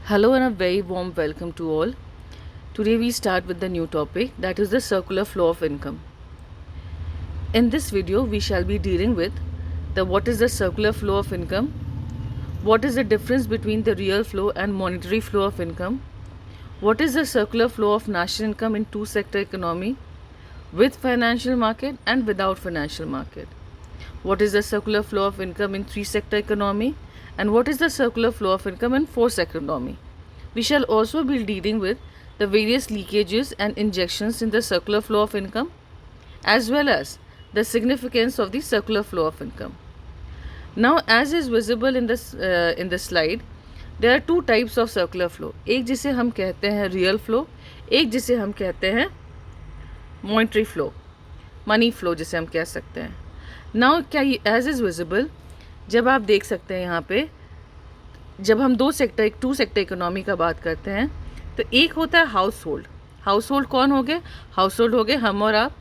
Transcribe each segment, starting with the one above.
Hello and a very warm welcome to all. Today we start with the new topic, that is the circular flow of income. In this video we shall be dealing with what is the circular flow of income, what is the difference between the real flow and monetary flow of income, what is the circular flow of national income in two sector economy with financial market and without financial market, what is the circular flow of income in three sector economy, and what is the circular flow of income in four sector economy. We shall also be dealing with the various leakages and injections in the circular flow of income, as well as the significance of the circular flow of income. Now, as is visible in the slide, there are two types of circular flow. एक जिसे हम कहते हैं real flow, एक जिसे हम कहते हैं monetary flow, money flow जिसे हम कह सकते हैं. Now, क्या as is visible, जब आप देख सकते हैं यहाँ पे, जब हम टू सेक्टर इकोनॉमी का बात करते हैं तो एक होता है हाउस होल्ड कौन हो गए? हाउस होल्ड हो गए हम और आप.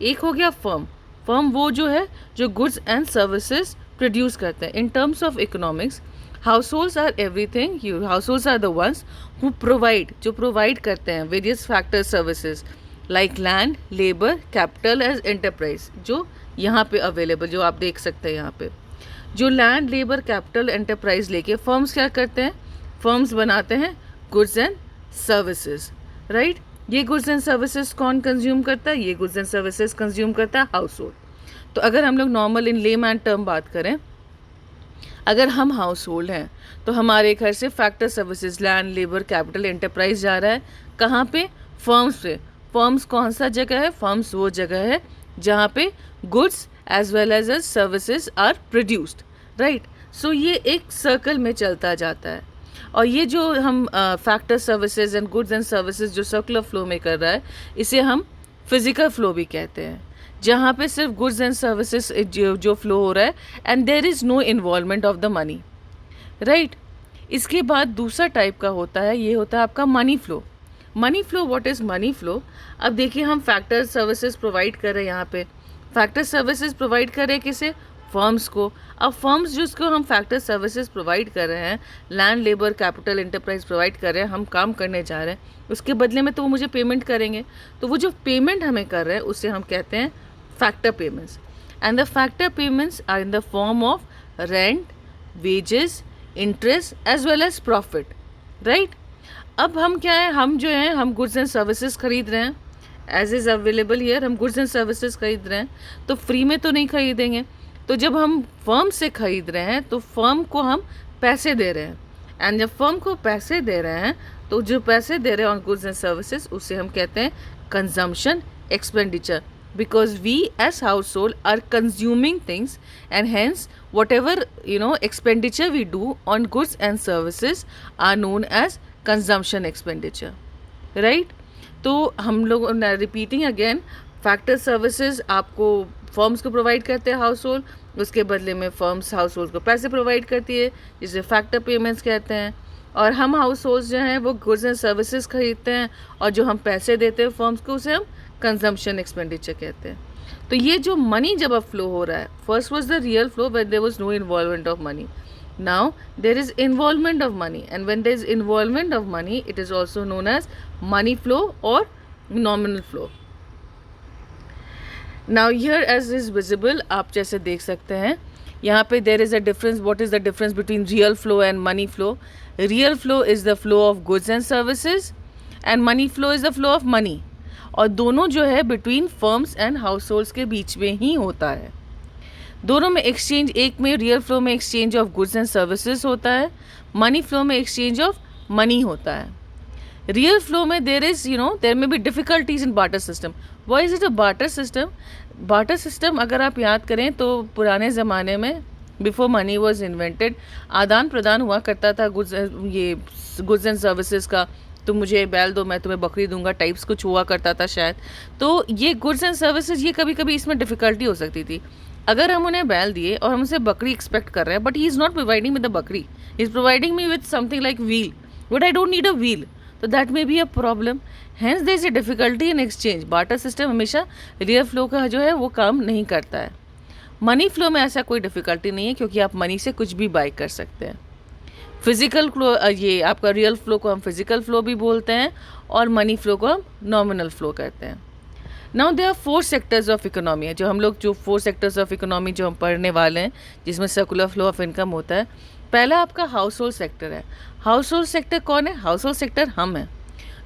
एक हो गया फर्म वो जो है जो गुड्स एंड सर्विसेज प्रोड्यूस करते हैं. In terms of economics, households are everything. Households are the ones who provide करते हैं various factor services like land, labour, capital as enterprise, जो यहाँ पे अवेलेबल, जो आप देख सकते हैं यहाँ पे. जो लैंड, लेबर, कैपिटल, एंटरप्राइज लेके फर्म्स क्या करते हैं? फर्म्स बनाते हैं गुड्स एंड सर्विसेज, राइट. ये गुड्स एंड सर्विसेज कौन कंज्यूम करता है? ये गुड्स एंड सर्विसेज कंज्यूम करता है हाउस होल्ड. तो अगर हम लोग नॉर्मल इन लेमैन टर्म बात करें, अगर हम हाउस होल्ड हैं तो हमारे घर से factor services land, labour, capital, enterprise जा रहा है कहाँ पे? फर्म्स पे. फर्म्स कौन सा जगह है? फर्म्स वो जगह है जहाँ पे goods as well as services are produced, right. So ये एक सर्कल में चलता जाता है. और ये जो हम factor services and goods and services जो सर्कुलर फ्लो में कर रहा है, इसे हम फिजिकल फ्लो भी कहते हैं, जहाँ पे सिर्फ गुड्स एंड सर्विसेज जो फ्लो हो रहा है and there is no involvement of the money, right. इसके बाद दूसरा टाइप का होता है, ये होता है आपका money flow. Money flow, what is money flow? अब देखिए, हम फैक्टर सर्विसेज प्रोवाइड कर रहे हैं यहाँ पे. फैक्टर सर्विसेज प्रोवाइड कर रहे हैं किसे? फर्म्स को. अब फर्म्स जिसको हम फैक्टर सर्विसेज प्रोवाइड कर रहे हैं, land, labour, capital, enterprise provide कर रहे हैं, हम काम करने जा रहे हैं, उसके बदले में तो वो मुझे पेमेंट करेंगे. तो वो जो पेमेंट हमें कर रहे हैं उसे हम कहते हैं factor payments. And the factor payments are in the form of rent, wages, interest as well as profit, right. अब हम क्या है, हम जो है हम गुड्स एंड सर्विसेज खरीद रहे हैं, एज इज़ अवेलेबल हियर. हम गुड्स एंड सर्विसेज खरीद रहे हैं तो फ्री में तो नहीं खरीदेंगे. तो जब हम फर्म से खरीद रहे हैं तो फर्म को हम पैसे दे रहे हैं. एंड जब फर्म को पैसे दे रहे हैं तो जो पैसे दे रहे हैं ऑन गुड्स एंड सर्विसेज, उसे हम कहते हैं consumption expenditure, because we as household are consuming things and hence whatever expenditure we do on goods and services are known as consumption expenditure, right. तो हम लोग repeating again, factor services आपको firms को provide करते हैं house hold, उसके बदले में फर्म्स हाउस होल्ड को पैसे प्रोवाइड करती है, जिसे फैक्टर पेमेंट्स कहते हैं. और हम हाउस होल्ड जो हैं वो गुड्स एंड सर्विसेज खरीदते हैं, और जो हम पैसे देते हैं फर्म्स को, उसे हम कंजम्पशन एक्सपेंडिचर कहते हैं. तो ये जो मनी जब अब फ्लो हो रहा है, first was the real flow when there was no involvement of money. Now there is involvement of money, and when there is involvement of money, it is also known as money flow or nominal flow. Now here as is visible, आप जैसे देख सकते हैं यहाँ पे there is a difference. What is the difference between real flow and money flow? Real flow is the flow of goods and services, and money flow is the flow of money. और दोनों जो है between firms and households के बीच में ही होता है. दोनों में एक्सचेंज, एक में रियल फ्लो में exchange of goods and services होता है, मनी फ्लो में एक्सचेंज ऑफ मनी होता है. रियल फ्लो में there may be difficulties in barter system. Why is it a barter system? Barter system अगर आप याद करें तो पुराने ज़माने में, बिफोर मनी वॉज इन्वेंटेड, आदान प्रदान हुआ करता था गुड्स एंड सर्विसेज का. तुम मुझे बैल दो, मैं तुम्हें बकरी दूंगा, टाइप्स कुछ हुआ करता था शायद. तो ये गुड्स एंड सर्विसेज, ये कभी कभी इसमें डिफ़िकल्टी हो सकती थी. अगर हम उन्हें बैल दिए और हम उसे बकरी एक्सपेक्ट कर रहे हैं, but he is not providing with the bakri, he is providing me with something like wheel, but I don't need a wheel, तो that may be a problem. Hence there is a difficulty in exchange. Barter system हमेशा real flow का जो है वो काम नहीं करता है. मनी फ्लो में ऐसा कोई डिफ़िकल्टी नहीं है, क्योंकि आप मनी से कुछ भी बाय कर सकते हैं. फिजिकल फ्लो, ये आपका रियल फ्लो को हम फिजिकल फ्लो भी बोलते हैं और मनी फ्लो को हम नॉमिनल फ्लो कहते हैं। Now they are 4 sectors of economy है, जो हम लोग जो 4 सेक्टर्स ऑफ इकोनॉमी जो हम पढ़ने वाले हैं, जिसमें सर्कुलर फ्लो ऑफ इनकम होता है। पहला आपका हाउस होल्ड सेक्टर है। हाउस होल्ड सेक्टर कौन है? हाउस होल्ड सेक्टर हम हैं,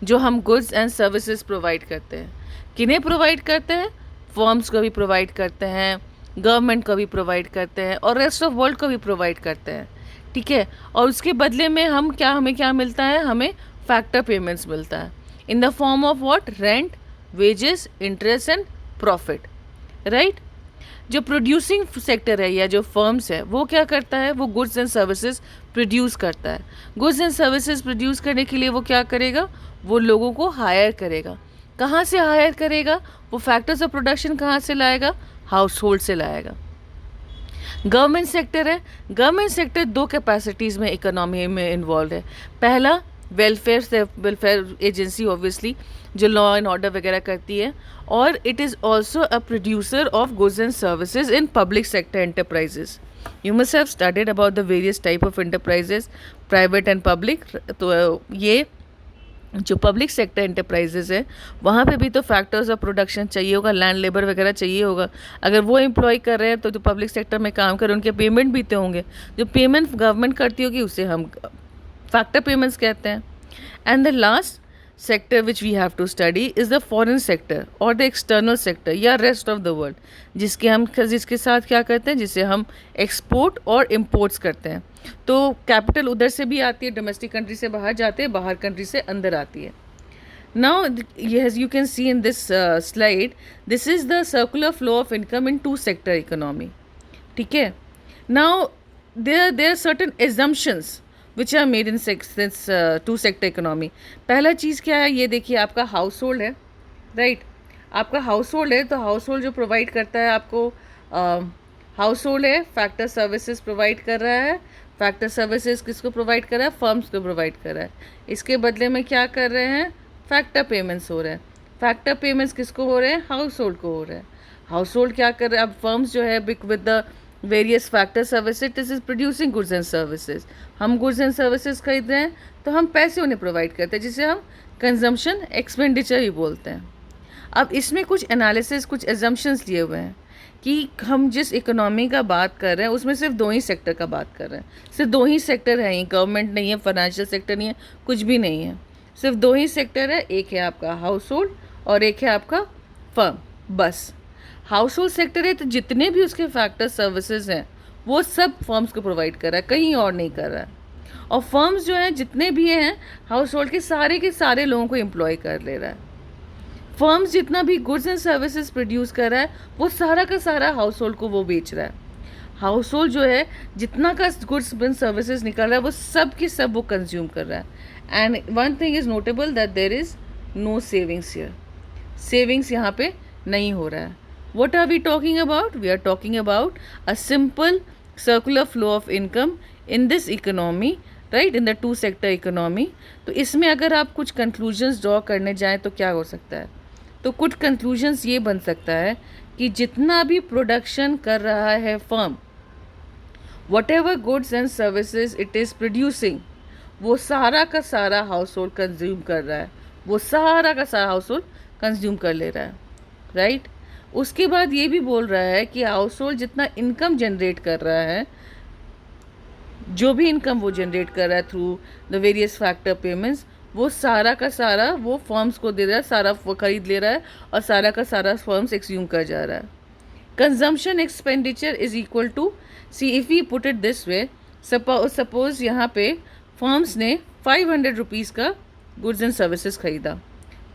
जो हम गुड्स एंड सर्विसेज प्रोवाइड करते हैं। किन्हें प्रोवाइड करते हैं? फर्म्स को भी प्रोवाइड करते हैं, गवर्नमेंट को भी प्रोवाइड करते हैं और रेस्ट ऑफ वर्ल्ड को भी प्रोवाइड करते हैं, ठीक है। और उसके बदले में हमें क्या मिलता है? हमें फैक्टर पेमेंट्स मिलता है इन the form of what? Rent, wages, interest and profit, right. जो प्रोड्यूसिंग सेक्टर है या जो फर्म्स है, वो क्या करता है? वो गुड्स एंड सर्विसेज प्रोड्यूस करता है। गुड्स एंड सर्विसेज प्रोड्यूस करने के लिए वो क्या करेगा? वो लोगों को हायर करेगा। कहाँ से हायर करेगा? वो फैक्टर्स ऑफ प्रोडक्शन कहाँ से लाएगा? हाउस होल्ड से लाएगा। गवर्नमेंट सेक्टर है। गवर्नमेंट सेक्टर 2 कैपेसिटीज़ में इकोनॉमी में इन्वॉल्व है। पहला वेलफेयर एजेंसी, ऑब्वियसली, जो लॉ एंड ऑर्डर वगैरह करती है, और it is also a producer of goods and services in public sector enterprises. You must have studied about the various type of enterprises, private and public. तो ये जो public sector enterprises है, वहाँ पे भी तो फैक्टर्स ऑफ प्रोडक्शन चाहिए होगा, लैंड लेबर वगैरह चाहिए होगा। अगर वो एम्प्लॉय कर रहे हैं तो जो पब्लिक सेक्टर में काम कर रहे हैं उनके पेमेंट भी तो होंगे। जो पेमेंट गवर्नमेंट करती होगी उसे हम फैक्टर पेमेंट्स कहते हैं। And the last sector which we have to study is the foreign sector और द एक्सटर्नल सेक्टर या रेस्ट ऑफ द वर्ल्ड, जिसके साथ क्या करते हैं? जिसे हम एक्सपोर्ट और इम्पोर्ट्स करते हैं। तो कैपिटल उधर से भी आती है, डोमेस्टिक कंट्री से बाहर जाते हैं, बाहर कंट्री से अंदर आती है। Now yes, you can see in this slide, this is the circular flow of income in 2 sector economy, ठीक है। Now there are certain assumptions which are made in this 2 sector economy। पहला चीज़ क्या है? ये देखिए, आपका हाउस होल्ड है, right. आपका हाउस होल्ड है, तो हाउस होल्ड जो प्रोवाइड करता है आपको, हाउस होल्ड है, फैक्टर सर्विसेज प्रोवाइड कर रहा है। फैक्टर सर्विसेज किसको प्रोवाइड कर रहा है? फर्म्स को प्रोवाइड कर रहा है। इसके बदले में क्या कर रहे हैं? फैक्टर पेमेंट्स हो रहे हैं। फैक्टर पेमेंट्स किसको हो रहे हैं? हाउस होल्ड को हो रहे हैं। हाउस होल्ड क्या कर रहे हैं? अब फर्म्स जो है with the various factor services, this is producing goods and services. हम गुड्स एंड सर्विसेज खरीद रहे हैं तो हम पैसे उन्हें प्रोवाइड करते हैं, जिसे हम कंजम्पशन एक्सपेंडिचर भी बोलते हैं। अब इसमें कुछ एनालिसिस, कुछ एजम्पशंस लिए हुए हैं कि हम जिस इकोनॉमी का बात कर रहे हैं उसमें सिर्फ 2 ही सेक्टर का बात कर रहे हैं। सिर्फ 2 ही सेक्टर है, ये गवर्नमेंट नहीं है, फाइनेंशियल सेक्टर नहीं है, कुछ भी नहीं है। सिर्फ 2 ही सेक्टर है, एक है आपका हाउस होल्ड और एक है आपका फर्म, बस। हाउस होल्ड सेक्टर है तो जितने भी उसके फैक्टर सर्विसेज हैं वो सब फर्म्स को प्रोवाइड कर रहा है, कहीं और नहीं कर रहा है। और फर्म्स जो हैं जितने भी हैं हाउस होल्ड के सारे लोगों को एम्प्लॉय कर ले रहा है। फर्म्स जितना भी गुड्स एंड सर्विसेज प्रोड्यूस कर रहा है वो सारा का सारा हाउस होल्ड को वो बेच रहा है। हाउस होल्ड जो है जितना का गुड्स एंड सर्विसेज निकल रहा है वो सब की सब वो कंज्यूम कर रहा है। And one thing is notable that there is no savings here. Savings यहाँ पे नहीं हो रहा है। What are we talking about? We are talking about a simple circular flow of income in this economy, right? In the 2 sector economy. तो इसमें अगर आप कुछ conclusions draw करने जाएं तो क्या हो सकता है? तो कुछ conclusions ये बन सकता है कि जितना भी प्रोडक्शन कर रहा है firm, whatever goods and services it is producing, वो सारा का सारा हाउस होल्ड कंज्यूम कर रहा है, वो सारा का सारा हाउस होल्ड कंज्यूम कर ले रहा है, राइट। उसके बाद ये भी बोल रहा है कि हाउस होल्ड जितना इनकम जनरेट कर रहा है, जो भी इनकम वो जनरेट कर रहा है through the various factor payments, वो सारा का सारा वो फर्म्स को दे रहा है, सारा वो खरीद ले रहा है और सारा का सारा फर्म्स एक्सयूम कर जा रहा है। Consumption expenditure is equal to, see if you put it this way, suppose यहाँ पे फर्म्स ने 500 रुपीज़ का गुड्स एंड सर्विसेज खरीदा,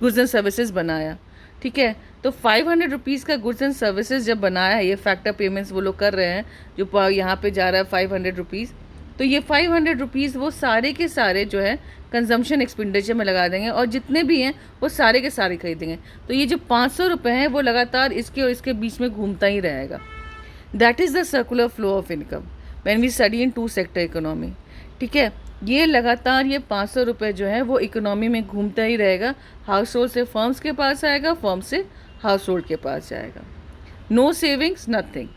गुड्स एंड सर्विसेज बनाया, ठीक है। तो 500 रुपीज़ का गुड्स एंड सर्विसेज जब बनाया है, ये फैक्टर पेमेंट्स वो लोग कर रहे हैं, जो यहाँ पे जा रहा है 500 रुपीज़, तो ये 500 रुपीज़ वो सारे के सारे जो है कंजम्पशन एक्सपेंडिचर में लगा देंगे और जितने भी हैं वो सारे के सारे खरीदेंगे। तो ये जो 500 रुपये हैं वो लगातार इसके और इसके बीच में घूमता ही रहेगा। That is the circular flow of income when we study in 2 sector economy, ठीक है। ये लगातार ये 500 रुपये जो है वो इकोनॉमी में घूमता ही रहेगा। हाउस होल्ड से फर्म्स के पास आएगा, फर्म से हाउस होल्ड के पास जाएगा। No savings, nothing.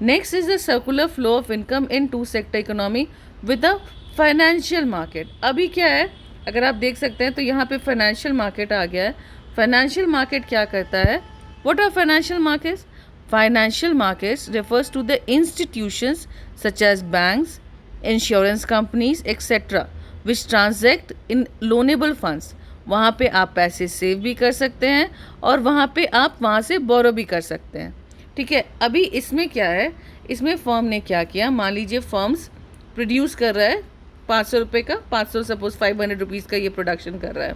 Next is the circular flow of income in 2 sector economy with the financial market अभी क्या है, अगर आप देख सकते हैं तो यहाँ पे फाइनेंशियल मार्केट आ गया है। फाइनेंशियल मार्केट क्या करता है? What are financial markets? Financial markets refers to the institutions such as banks, insurance companies, etc. which transact in loanable funds. वहाँ पे आप पैसे सेव भी कर सकते हैं और वहाँ पे आप वहाँ से बोरो भी कर सकते हैं। ठीक है, अभी इसमें क्या है, इसमें फर्म ने क्या किया, मान लीजिए फर्म्स प्रोड्यूस कर रहा है 500 रुपये का, 500 सपोज 500 रुपीज़ का ये प्रोडक्शन कर रहा है,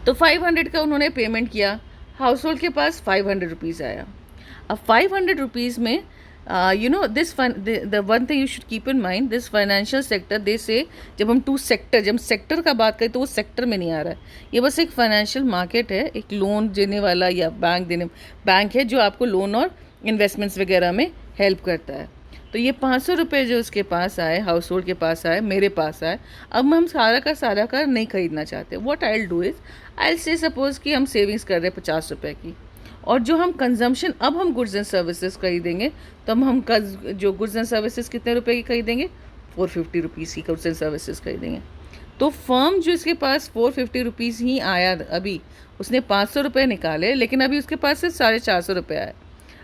तो 500 का उन्होंने पेमेंट किया, हाउस होल्ड के पास 500 रुपीज़ आया। अब 500 रुपीज़ में you know this the one thing you should keep in mind, this financial sector they say, जब हम जब सेक्टर का बात करें तो वो सेक्टर में नहीं आ रहा है, ये बस एक फाइनेंशियल मार्केट है, एक लोन देने वाला या बैंक है जो आपको लोन और इन्वेस्टमेंट्स वगैरह में हेल्प करता है। तो ये 500 रुपये जो उसके पास आए, हाउस होल्ड के पास आए, मेरे पास आए, अब हम सारा का नहीं खरीदना चाहते। What I will do is, I say suppose कि हम सेविंग्स कर रहे हैं 50 रुपये की, और जो हम कंजम्पशन, अब हम गुड्स एंड सर्विसेज खरीदेंगे, तो हम जो गुड्स एंड सर्विसेज कितने रुपए की खरीदेंगे? 450 रुपीज़ की गुड्स एंड सर्विसेज खरीदेंगे। तो फर्म जो इसके पास 450 रुपीज़ ही आया, अभी उसने 500 रुपये निकाले, लेकिन अभी उसके पास सिर्फ 450 रुपये आए।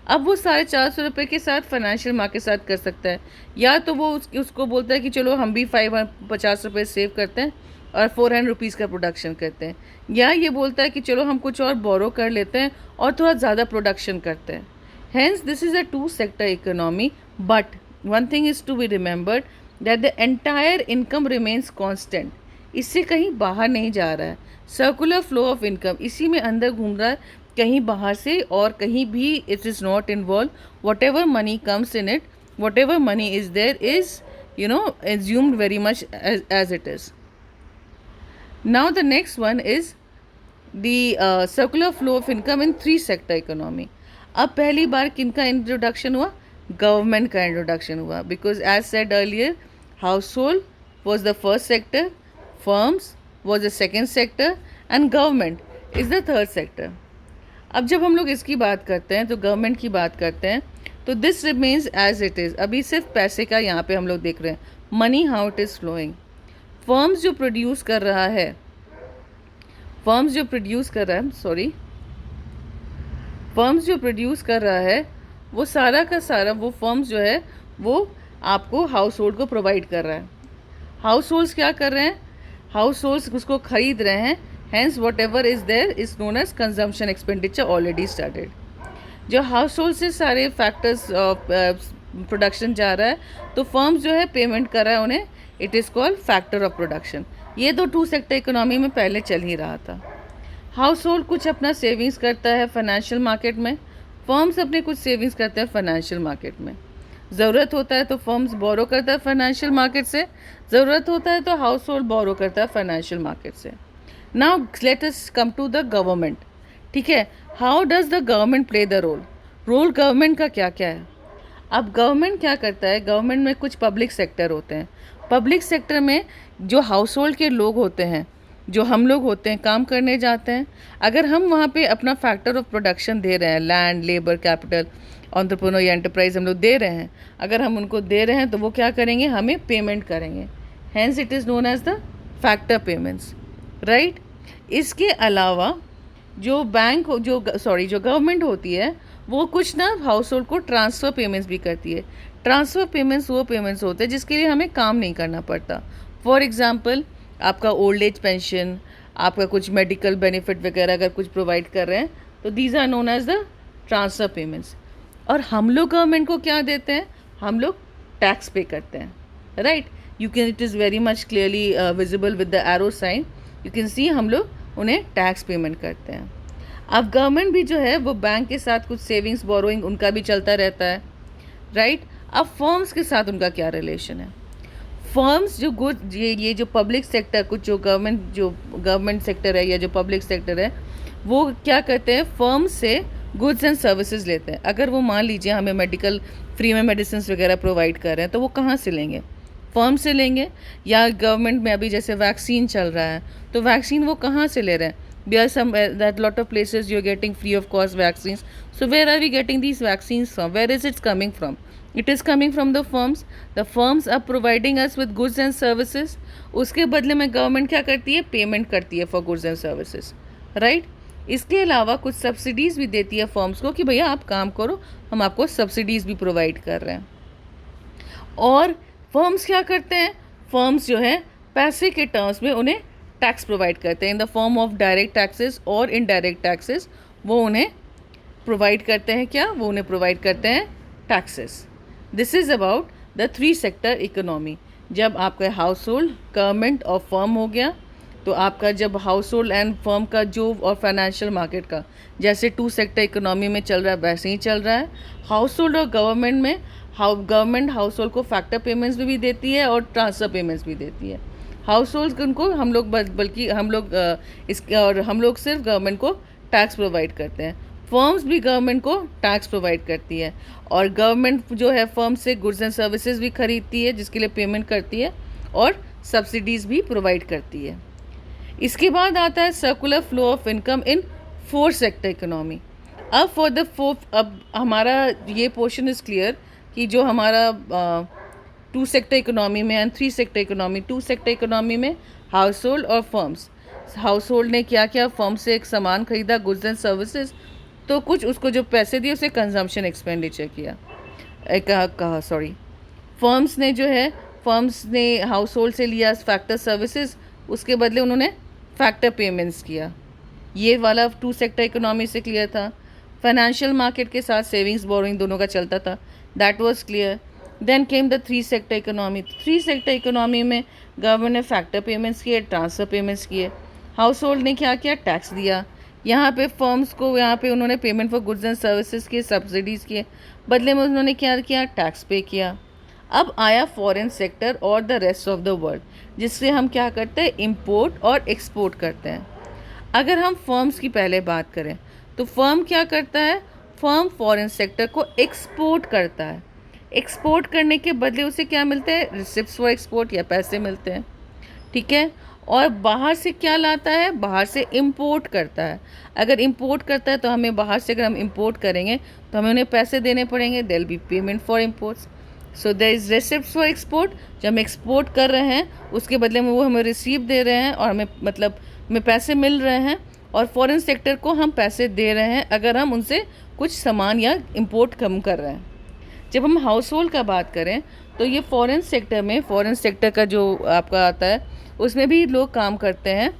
अब वो 450 रुपये के साथ फाइनेंशियल मार्केट साथ कर सकता है, या तो वो उसको बोलता है कि चलो हम भी 50 रुपये सेव करते हैं और 400 रुपीज़ का प्रोडक्शन करते हैं, या ये बोलता है कि चलो हम कुछ और बोरो कर लेते हैं और थोड़ा ज़्यादा प्रोडक्शन करते हैं। Hence this is a two sector economy, but one thing is to be remembered that the entire income remains constant, इससे कहीं बाहर नहीं जा रहा है। सर्कुलर फ्लो ऑफ इनकम इसी में अंदर घूम रहा है, कहीं बाहर से और कहीं भी it is not involve. Whatever money comes in it, whatever money is there is assumed very much as it is. Now the next one is the circular flow of income in three sector economy. अब पहली बार किनका introduction हुआ? Government का introduction हुआ, because as said earlier household was the first sector, firms was the second sector and government is the third sector. अब जब हम लोग इसकी बात करते हैं तो गवर्नमेंट की बात करते हैं, तो this remains as it is. अभी सिर्फ पैसे का यहाँ पे हम लोग देख रहे हैं, money how it is flowing. Firms जो प्रोड्यूस कर रहा है, फर्म्स जो प्रोड्यूस कर रहा है वो सारा का सारा, वो फर्म्स जो है वो आपको हाउस होल्ड को प्रोवाइड कर रहा है। हाउस होल्ड्स क्या कर रहे हैं? हाउस होल्ड्स उसको खरीद रहे हैं, hence whatever is there is known as consumption expenditure already started. जो हाउस होल्ड से सारे फैक्टर्स प्रोडक्शन जा रहा है, तो फर्म्स जो है पेमेंट कर रहा है उन्हें, it is called factor of production. ये तो टू सेक्टर इकोनॉमी में पहले चल ही रहा था। हाउस होल्ड कुछ अपना सेविंग्स करता है फाइनेंशियल मार्केट में, फर्म्स अपने कुछ सेविंग्स करते हैं फाइनेंशियल मार्केट में। ज़रूरत होता है तो फर्म्स बोरो करता है फाइनेंशियल मार्केट से, ज़रूरत होता है तो हाउस होल्ड बोरो करता है फाइनेंशियल मार्केट से। Now let us come to the government. ठीक है, how does the government play the role government का क्या क्या है? अब गवर्नमेंट क्या करता है, गवर्नमेंट में कुछ पब्लिक सेक्टर होते हैं। पब्लिक सेक्टर में जो हाउस होल्ड के लोग होते हैं, जो हम लोग होते हैं, काम करने जाते हैं, अगर हम वहाँ पे अपना फैक्टर ऑफ प्रोडक्शन दे रहे हैं, लैंड, लेबर, कैपिटल, एंटरप्रेन्योर या एंटरप्राइज हम लोग दे रहे हैं, अगर हम उनको दे रहे हैं तो वो क्या करेंगे? हमें पेमेंट करेंगे। Hence it is known as the factor payments, right. इसके अलावा जो जो गवर्नमेंट होती है वो कुछ ना हाउस होल्ड को ट्रांसफ़र पेमेंट्स भी करती है। ट्रांसफ़र पेमेंट्स वो पेमेंट्स होते हैं जिसके लिए हमें काम नहीं करना पड़ता। फॉर एग्ज़ाम्पल आपका ओल्ड एज पेंशन, आपका कुछ मेडिकल बेनिफिट वगैरह अगर कुछ प्रोवाइड कर रहे हैं, तो these are known as the transfer payments. और हम लोग गवर्नमेंट को क्या देते हैं? हम लोग टैक्स पे करते हैं, right. You can, it is very much clearly visible with the arrow sign, you can see हम लोग उन्हें टैक्स पेमेंट करते हैं। अब गवर्नमेंट भी जो है वो बैंक के साथ कुछ सेविंग्स, बोरोइंग उनका भी चलता रहता है, राइट। अब फर्म्स के साथ उनका क्या रिलेशन है? फर्म्स जो ये जो पब्लिक सेक्टर, कुछ जो गवर्नमेंट सेक्टर है या जो पब्लिक सेक्टर है, वो क्या करते हैं? फर्म्स से गुड्स एंड सर्विसेज लेते हैं। अगर वो मान लीजिए हमें मेडिकल फ्री में मेडिसिन वगैरह प्रोवाइड कर रहे हैं, तो वो कहाँ से लेंगे? फर्म से लेंगे। या गवर्नमेंट में अभी जैसे वैक्सीन चल रहा है, तो वैक्सीन वो कहाँ से ले रहे हैं? There are some that lot of places you're getting free of cost vaccines. So where are we getting these vaccines from? Where is it coming from? It is coming from the firms are providing us with goods and services, उसके बदले में government क्या करती है, payment करती है for goods and services, right. इसके अलावा कुछ सब्सिडीज़ भी देती है फर्म्स को कि भैया आप काम करो, हम आपको सब्सिडीज़ भी प्रोवाइड कर रहे हैं। और फर्म्स क्या करते हैं, फर्म्स जो है पैसे के टर्म्स में उन्हें टैक्स प्रोवाइड करते हैं इन the form of direct taxes और इनडायरेक्ट टैक्सेस, वो उन्हें प्रोवाइड करते हैं क्या, वो उन्हें प्रोवाइड करते हैं taxes. This is about the 3 sector economy. जब आपका हाउस होल्ड, गवर्नमेंट और फर्म हो गया, तो आपका जब हाउस होल्ड एंड फर्म का जो और फाइनेंशियल मार्केट का जैसे 2 सेक्टर इकोनॉमी में चल रहा है वैसे ही चल रहा है। हाउस होल्ड और गवर्नमेंट में गवर्नमेंट हाउस होल्ड को फैक्टर पेमेंट्स भी देती है और ट्रांसफ़र पेमेंट्स भी देती है। हाउस होल्ड उनको हम लोग बल्कि हम लोग और हम लोग सिर्फ गवर्नमेंट को टैक्स प्रोवाइड करते हैं। फर्म्स भी गवर्नमेंट को टैक्स प्रोवाइड करती है और गवर्नमेंट जो है फर्म से गुड्स एंड सर्विसेज भी खरीदती है जिसके लिए पेमेंट करती है और सब्सिडीज़ भी प्रोवाइड करती है। इसके बाद आता है circular flow of income in 4 sector economy. अब फॉर द फोर्थ, अब हमारा ये पोर्शन इज़ क्लियर कि जो हमारा 2 सेक्टर इकोनॉमी में and 3 sector economy, 2 sector economy में हाउस होल्ड और फर्म्स, हाउस होल्ड ने क्या किया, फर्म से एक सामान खरीदा, गुड्स एंड सर्विसेज, तो कुछ उसको जो पैसे दिए उसे कंजम्पशन एक्सपेंडिचर किया, फर्म्स ने जो है, फर्म्स ने हाउस होल्ड से लिया फैक्टर सर्विसेज, उसके बदले उन्होंने फैक्टर पेमेंट्स किया। ये वाला 2 सेक्टर इकोनॉमी से क्लियर था। फाइनेंशियल मार्केट के साथ सेविंग्स बोरोइंग दोनों का चलता था, that was clear. Then came the 3 sector economy. 3 sector economy में गवर्नमेंट ने फैक्टर पेमेंट्स किए, ट्रांसफ़र पेमेंट्स किए, हाउस होल्ड ने क्या किया, टैक्स दिया, यहाँ पे फर्म्स को यहाँ पे उन्होंने payment for goods and services किए, सब्सिडीज़ किए, बदले में उन्होंने क्या किया, टैक्स पे किया। अब आया फॉरेन सेक्टर और the rest of the world, जिससे हम क्या करते हैं, इंपोर्ट और एक्सपोर्ट करते हैं। अगर हम फर्म्स की पहले बात करें तो फर्म क्या करता है, फर्म फॉरेन सेक्टर को एक्सपोर्ट करता है। एक्सपोर्ट करने के बदले उसे क्या मिलते हैं, रिसिप्ट्स फॉर एक्सपोर्ट या पैसे मिलते हैं, ठीक है। और बाहर से क्या लाता है, बाहर से इंपोर्ट करता है। अगर इंपोर्ट करता है तो हमें बाहर से, अगर हम इंपोर्ट करेंगे तो हमें उन्हें पैसे देने पड़ेंगे, there will be payment for imports. So there is receipts for export, जब हम एक्सपोर्ट कर रहे हैं उसके बदले में वो हमें रिसीव दे रहे हैं और हमें मतलब हमें पैसे मिल रहे हैं, और फॉरेन सेक्टर को हम पैसे दे रहे हैं अगर हम उनसे कुछ सामान या इंपोर्ट कम कर रहे हैं। जब हम हाउस होल्ड का बात करें तो ये फॉरेन सेक्टर में, फॉरेन सेक्टर का जो आपका आता है उसमें भी लोग काम करते हैं,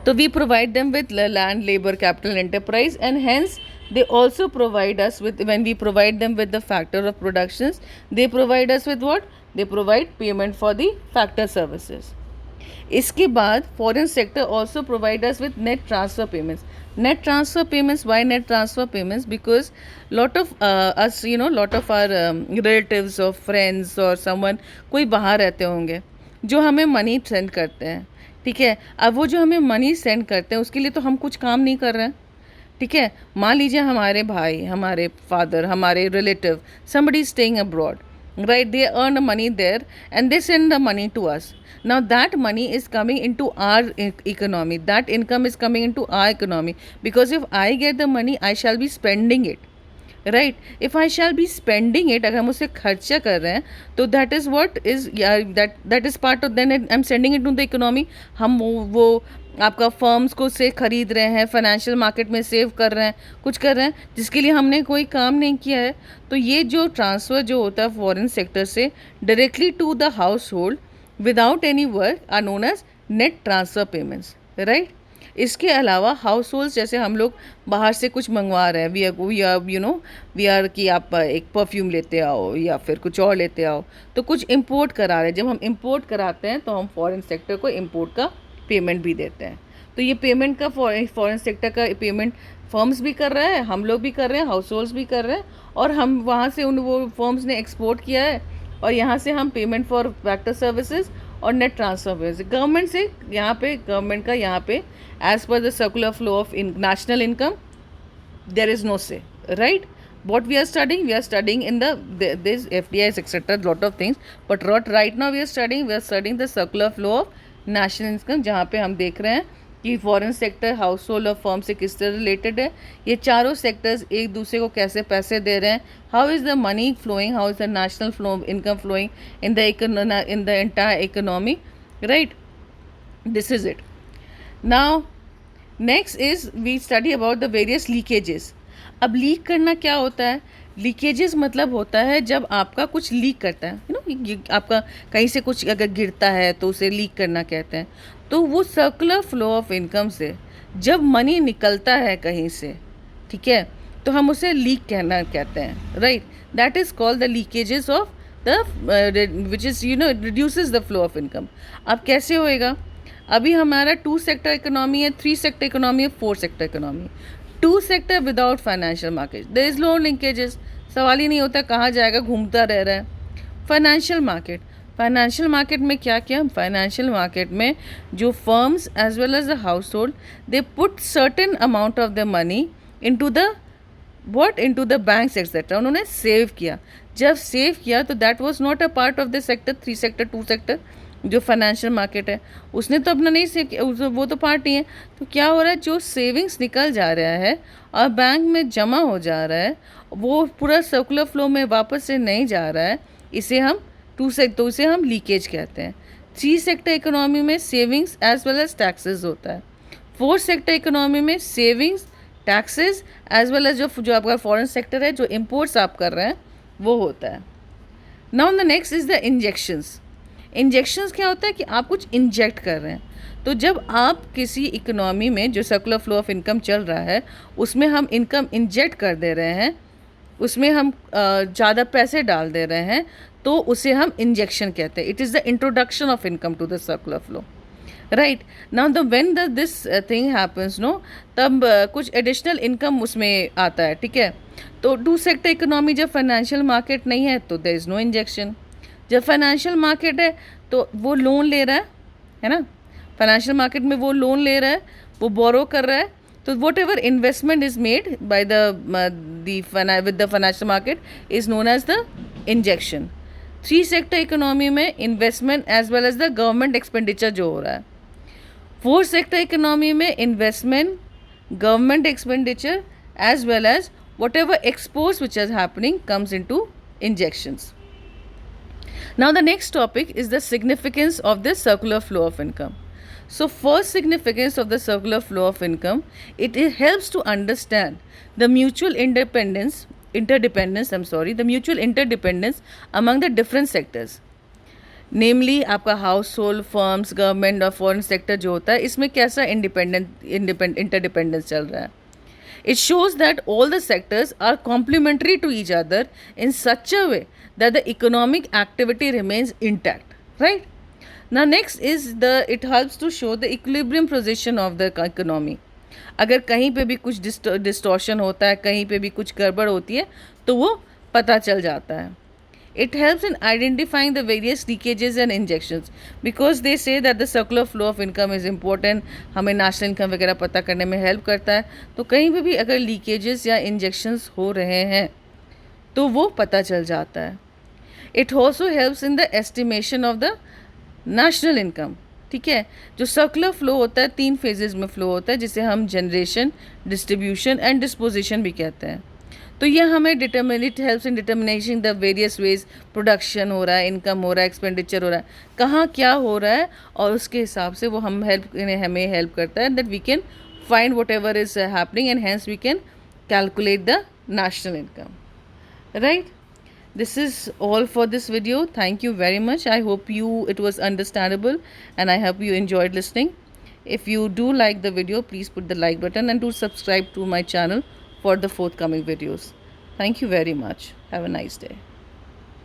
तो we provide them with land, labour, capital, enterprise, and hence they also provide us with, when we provide them with the factor of productions, they provide us with what, they provide payment for the factor services. इसके बाद foreign sector also provide us with net transfer payments. Net transfer payments, why net transfer payments, because lot of us, you know, lot of our relatives और friends और someone, कोई बाहर रहते होंगे जो हमें मनी सेंड करते हैं, ठीक है। अब वो जो हमें मनी सेंड करते हैं उसके लिए तो हम कुछ काम नहीं कर रहे हैं, ठीक है। मान लीजिए हमारे भाई, हमारे फादर, हमारे relative, somebody is staying abroad, right, they earn money there and they send the money to us. Now that money is coming into our economy, that income is coming into our economy, because if I get the money I shall be spending it, right. If I shall be spending it, अगर हम उसे खर्चा कर रहे हैं तो that is what is, that is part of, then I am sending it to the economy. हम वो आपका फर्म्स को से खरीद रहे हैं, फाइनेंशियल मार्केट में सेव कर रहे हैं, कुछ कर रहे हैं जिसके लिए हमने कोई काम नहीं किया है। तो ये जो ट्रांसफ़र जो होता है फॉरेन सेक्टर से directly to the household without any work are known as net transfer payments, right. इसके अलावा हाउस होल्ड, जैसे हम लोग बाहर से कुछ मंगवा रहे हैं, वी आर कि आप एक परफ्यूम लेते आओ या फिर कुछ और लेते आओ, तो कुछ इंपोर्ट करा रहे हैं। जब हम इंपोर्ट कराते हैं तो हम फॉरेन सेक्टर को इंपोर्ट का पेमेंट भी देते हैं। तो ये पेमेंट का फॉरेन सेक्टर का पेमेंट फर्म्स भी कर रहे हैं, हम लोग भी कर रहे हैं, हाउस होल्ड्स भी कर रहे हैं, और हम वहाँ से वो फर्म्स ने एक्सपोर्ट किया है और यहाँ से हम पेमेंट फॉर फैक्टर सर्विसेज और नेट ट्रांसफर गवर्नमेंट से, यहाँ पे गवर्नमेंट का यहाँ पे as per the circular flow of national income there is no से, right. what we are studying in this FDIs etc, lot of things, but right now we are studying the circular flow of national income, जहाँ पे हम देख रहे हैं कि foreign sector house hold और firm से किस तरह रिलेटेड है, ये चारों सेक्टर्स एक दूसरे को कैसे पैसे दे रहे हैं, how is the money flowing, how is the national flow income flowing in the entire economy, right. This is it. Now next is we study about the various leakages. अब लीक करना क्या होता है? लीकेजेस मतलब होता है जब आपका कुछ लीक करता है, आपका कहीं से कुछ अगर गिरता है तो उसे लीक करना कहते हैं. तो वो सर्कुलर फ्लो ऑफ इनकम से जब मनी निकलता है कहीं से, ठीक है, तो हम उसे लीक कहना कहते हैं, right. That is called the leakages of the which is reduces the flow of income. अब कैसे होएगा? अभी हमारा 2 सेक्टर इकोनॉमी है, 3 सेक्टर इकोनॉमी है, 4 sector economy. 2 sector without financial market, there is no linkages, सवाल ही नहीं होता कहाँ जाएगा, घूमता रह रहा है. फाइनेंशियल मार्केट, फाइनेंशियल मार्केट में क्या किया? फाइनेंशियल मार्केट में जो firms as well as the household they put certain amount of the money into the into the banks etcetera. उन्होंने सेव किया. जब सेव किया तो that was not a part of the sector 3 sector 2 sector जो financial market है, उसने तो अपना नहीं सेव किया, वो तो पार्ट नहीं है. तो क्या हो रहा है? जो सेविंग्स निकल जा रहा है और बैंक में जमा हो जा रहा है, वो पूरा सर्कुलर फ्लो में वापस से नहीं जा रहा है, इसे हम इसे हम लीकेज कहते हैं. 3 सेक्टर इकोनॉमी में savings as well as taxes होता है. 4 सेक्टर इकोनॉमी में savings, taxes as well as जो आपका फॉरेन सेक्टर है, जो इम्पोर्ट्स आप कर रहे हैं, वो होता है. Now the next is the injections. Injections क्या होता है? कि आप कुछ इंजेक्ट कर रहे हैं. तो जब आप किसी इकोनॉमी में जो सर्कुलर फ्लो ऑफ इनकम चल रहा है उसमें हम इनकम इंजेक्ट कर दे रहे हैं, उसमें हम ज़्यादा पैसे डाल दे रहे हैं, तो उसे हम इंजेक्शन कहते हैं. It is the introduction of income to the circular flow, right. Now the when this thing happens नो, तब कुछ एडिशनल इनकम उसमें आता है, ठीक है. तो 2 सेक्टर इकोनॉमी जब फाइनेंशियल मार्केट नहीं है तो देयर इज़ नो इंजेक्शन. जब फाइनेंशियल मार्केट है तो वो लोन ले रहा है ना, फाइनेंशियल मार्केट में वो लोन ले रहा है, वो बोरो कर रहा है. तो whatever investment is made by with the financial market is known as the injection. 3 sector economy में investment as well as the government expenditure जो हो रहा है. 4 सेक्टर इकोनॉमी में investment, government expenditure as well as whatever exports which is happening comes in to injections. Now the next topic is the significance of the circular flow of income. So first significance of the circular flow of income, it helps to understand the mutual the mutual interdependence among the different sectors. Namely आपका house hold, firms, government और foreign sector जो होता है, इसमें कैसा interdependence चल रहा है. It shows that all the sectors are complementary to each other in such a way that the economic activity remains intact, right? Now next is it helps to show the equilibrium position of the economy. अगर कहीं पे भी कुछ distortion होता है, कहीं पे भी कुछ गड़बड़ होती है, तो वो पता चल जाता है. It helps in identifying the various leakages and injections because they say that the circular flow of income is important. हमें नेशनल इनकम वगैरह पता करने में हेल्प करता है. तो कहीं पे भी अगर लीकेजेस या इंजेक्शंस हो रहे हैं तो वो पता चल जाता है. It also helps in the estimation of the national income. ठीक है. जो सर्कुलर फ्लो होता है 3 फेजेस में फ्लो होता है, जिसे हम जनरेशन, डिस्ट्रीब्यूशन एंड डिस्पोजिशन भी कहते हैं. तो ये हमें it helps in determination the various ways production हो रहा है, इनकम हो रहा है, एक्सपेंडिचर हो रहा है, कहाँ क्या हो रहा है, और उसके हिसाब से वो हमें हेल्प करता है that we can find whatever is happening and hence we can calculate the national income, right. This is all for this video. Thank you very much. I hope it was understandable and I hope you enjoyed listening. If you do like the video, please put the like button and do subscribe to my channel for the forthcoming videos. Thank you very much. Have a nice day.